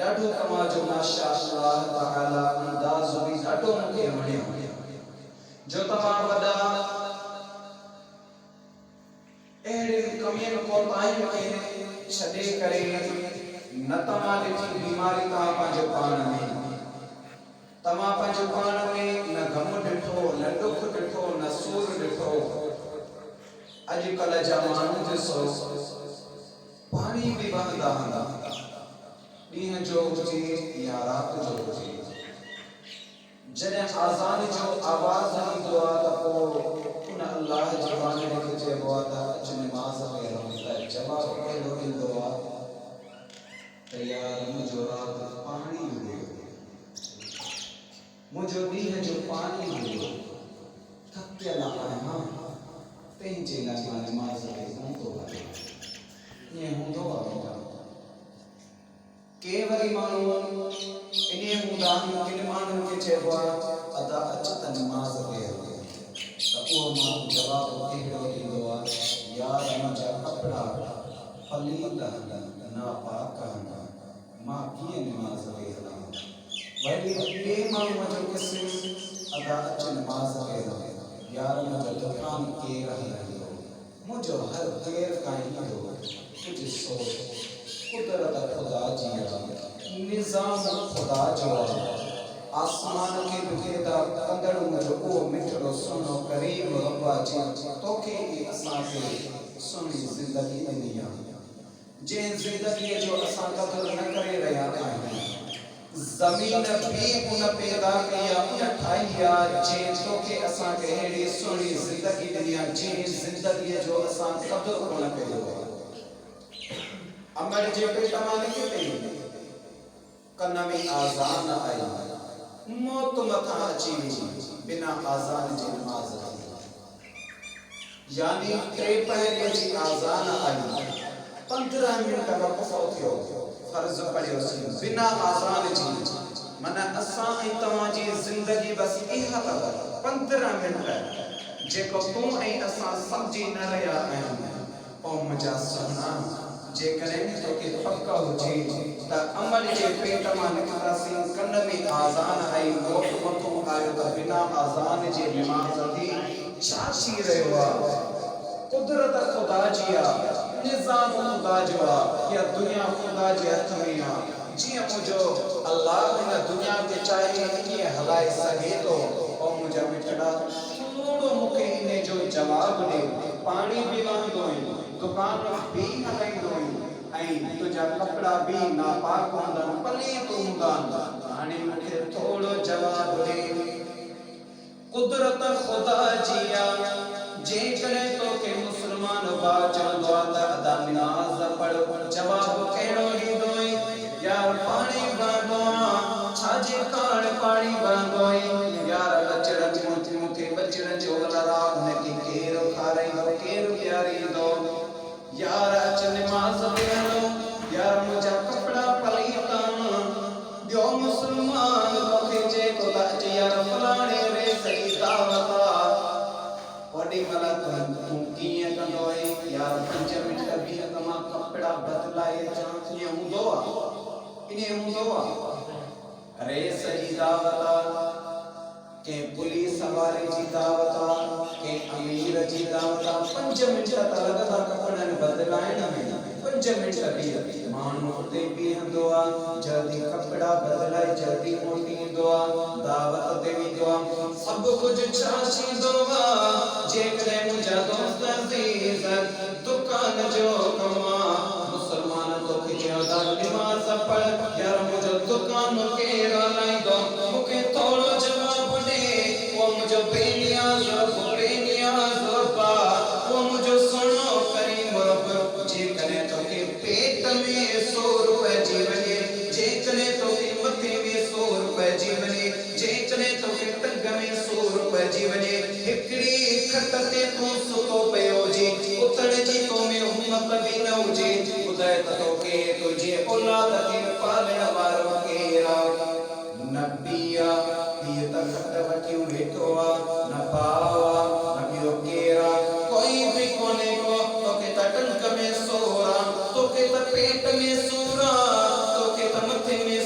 ॾाढो तव्हां जो माशाअल्लाह तआला अंदाज़ बि ॾाढो मूंखे वणियो जो तव्हां वॾा अहिड़े कमियुनि कोताहियुनि खे छॾे करे न तव्हां ॾिठी बीमारी तव्हां पंहिंजे पाण में, तव्हां पंहिंजे पाण में न ग़म ॾिठो, न ॾुख ॾिठो, न सूर ॾिठो। अॼुकल्ह जा माण्हू ॾिसो पाणी बि वहंदा हूंदा, ॾींहं जो हुजे या राति जो हुजे, जॾहिं आज़ान जो आवाज़ ईंदो आहे त पोइ उन अल्लाह जे वांदे खे चइबो आहे त अच नमाज़ में रहो, त जवाबु कहिड़ो ईंदो आहे त यार मुंहिंजो राति पाणी हुयो, मुंहिंजो ॾींहं जो पाणी हुयो, थकियल आहियां, तंहिंजे लाइ मां नमाज़ खे कोन थो पढ़ां। ईअं हूंदो आहे के वरी माण्हू इन हूंदा आहिनि, किन माण्हुनि खे चइबो आहे अदा अच त नमाज़ खे हलो, त उहो माण्हू जवाबु कहिड़ो ॾींदो आहे यार मुंहिंजा कपिड़ा पलीत आहिनि, नापाक आहिनि, मां कीअं नमाज़ खे हलां। वरी ॿिए माण्हूअ जो क़िस्म अदा अच नमाज़ खे हलो, यार मुंहिंजो दुकान केरु हलाईंदो, मुंहिंजो हर केरु काईंदो, कुझु सोच कुदरत खुदा जी आहे, निज़ाम खुदा जो आहे, आसमान खे बि पैदा कंदड़ मुंहिंजो उहो मिठड़ो सुहिणो करीम रब आहे तोखे असांखे सुहिणी ज़िंदगी ॾिनी आहे, जंहिं ज़िंदगीअ जो असां क़दुरु न करे रहिया आहियूं। ज़मीन बि उन पैदा कई आहे, उन ठाही आहे जंहिं तोखे असांखे अहिड़ी सुहिणी ज़िंदगी ॾिनी आहे जंहिं ज़िंदगीअ जो असां क़दुरु कोन कयो आहे। अमर जे पेट मां निकिती, कन में आज़ान आई, मौत मथां अची बिना आज़ान जे नमाज़ थी, यानी टे पहरे जी आज़ान आई, 15 मिनट वक़फ़ो थियो, फर्ज़ पढ़ियोसीं बिना आज़ान जी, माना असां ऐं तव्हांजी ज़िंदगी बसि इहा अथव 15 मिनट जेको तूं ऐं असां सम्झी न रहिया आहियूं। ऐं मुंहिंजा सुहिणा जेकॾहिं तोखे पक हुजे त अमल जे पेट मां निकितासीं, कन में आज़ान आई, मौत मथो आयो त बिना आज़ान जे नमाज़ थी, छा थी रहियो आहे? कुदरत खुदा जी आहे, निज़ाम खुदा जो आहे, या दुनिया खुदा जे हथ में आहे। जीअं मुंहिंजो अल्लाह हिन दुनिया खे चाहे कीअं हलाए सघे थो। ऐं मुंहिंजा मिठड़ा थोरो मूंखे इन जो जवाबु ॾे, पाणी बि वहंदो आहिनि, दुकान बि हलाईंदो आहिनि ऐं तुंहिंजा कपिड़ा बि नापाक हूंदा आहिनि, पलीत हूंदा आहिनि, हाणे मूंखे थोरो जवाबु ॾे। कुदरत खुदा जी आहे, जेकॾहिं तोखे मुस्लमान भाउ चवंदो आहे त अदा नमाज़ पढ़, जवाबु कहिड़ो ॾींदो यार पाणी वहंदो आहे, छाजे कारण पाणी वहंदो आहे यार? बचड़नि मूंखे बचड़नि जो लड़ा हुनखे केरु खाराईंदो, केरु ॾियारींदो यार? अच नमाज़ ते हलो, यार मुंहिंजा कपिड़ा पलीत आहिनि, ॿियो मुस्लमान तोखे चए थो त अच यार फलाणे रेस जी दावत आहे, ओॾी महिल तूं कीअं कंदो आहे यार? 5 मिंट बीह त मां कपिड़ा बदिलाए अचां। ईअं हूंदो आहे, ईअं हूंदो आहे। रेस जी दावत आहे, कंहिं पुलिस वारे जी दावत आहे, कंहिं अमीर जी दावत आहे, 5 मिंट त लॻंदा कपिड़नि बदिलाइण में, 5 मिंट बीह, माण्हू हुते बीहंदो आहे, जल्दी कपिड़ा बदिलाए जल्दी मोटी ईंदो आहे, दावत ते वेंदो आहे, सभु कुझु छा थींदो आहे? जेकॾहिं मुंहिंजा दोस्त अज़ीज़ दुकान जो कमु आहे, मुस्लमान तोखे चवंदा नमाज़ पढ़, यार मुंहिंजो दुकान केरु हलाईंदो? मूंखे थोरो जवाबु ॾे। वो मुंहिंजो बेनियाज़ रब आहे, वो मुंहिंजो सुहिणो करीम रब, जेकॾहिं तोखे पेट में सूर पइजी वञे, जेकॾहिं तोखे मथे में सूर पइजी वञे, जेकॾहिं तोखे टंग में सूर पइजी वञे, हिकिड़ी खट ते तूं सुतो पियो हुजे, उथण जी तोमें हिम्मत बि न हुजे, ॿुधाए त तोखे तुंहिंजे औलाद खे पालण वारो केरु आहे? न पीउ आहे, पीउ त खट वठी वेठो आहे, न भाउ आहे, न ॿियो केरु आहे, कोई बि कोन्हे को। तोखे त टंग में सूर आहे, तोखे त पेट में सूर आहे, तोखे त मथे में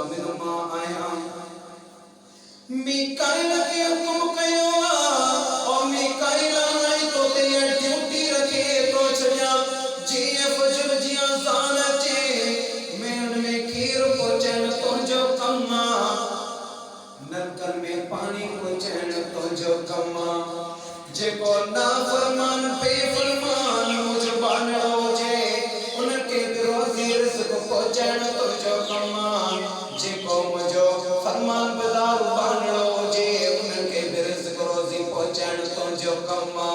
ज़ामिन मां आया मिकाइल के हुक्म कयो और मिकाइल आई तो ते ड्यूटी रखे तो छया जी फजर जी अज़ान चे मेन में खीर पहुंचण तो जो कम्मा नलकन में पानी पहुंचण तो जो कम्मा जेको नाफरमान बेफरमान मुझ बानड़ो जे उनके रोज़ी रिज़्क पहुंचण तो जो कम्मा जेको मुझो फरमान बदार बानड़ो जे उनके रिज़्क रोज़ी पहुंचण तो जो कम्मा